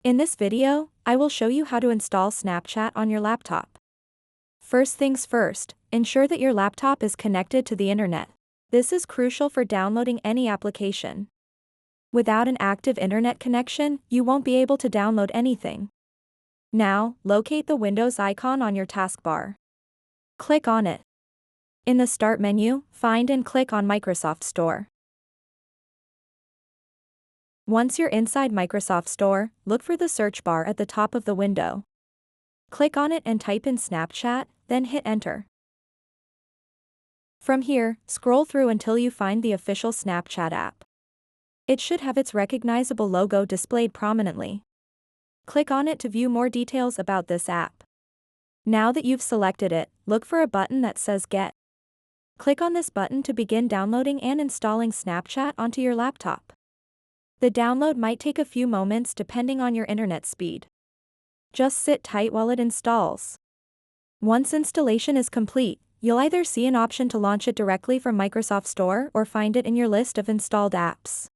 In this video, I will show you how to install Snapchat on your laptop. First things first, ensure that your laptop is connected to the internet. This is crucial for downloading any application. Without an active internet connection, you won't be able to download anything. Now, locate the Windows icon on your taskbar. Click on it. In the Start menu, find and click on Microsoft Store. Once you're inside Microsoft Store, look for the search bar at the top of the window. Click on it and type in Snapchat, then hit Enter. From here, scroll through until you find the official Snapchat app. It should have its recognizable logo displayed prominently. Click on it to view more details about this app. Now that you've selected it, look for a button that says Get. Click on this button to begin downloading and installing Snapchat onto your laptop. The download might take a few moments depending on your internet speed. Just sit tight while it installs. Once installation is complete, you'll either see an option to launch it directly from Microsoft Store or find it in your list of installed apps.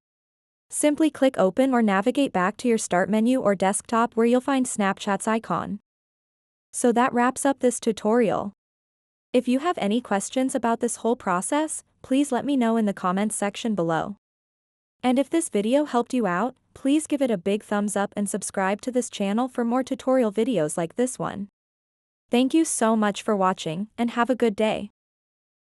Simply click Open or navigate back to your Start menu or desktop where you'll find Snapchat's icon. So that wraps up this tutorial. If you have any questions about this whole process, please let me know in the comments section below. And if this video helped you out, please give it a big thumbs up and subscribe to this channel for more tutorial videos like this one. Thank you so much for watching, and have a good day.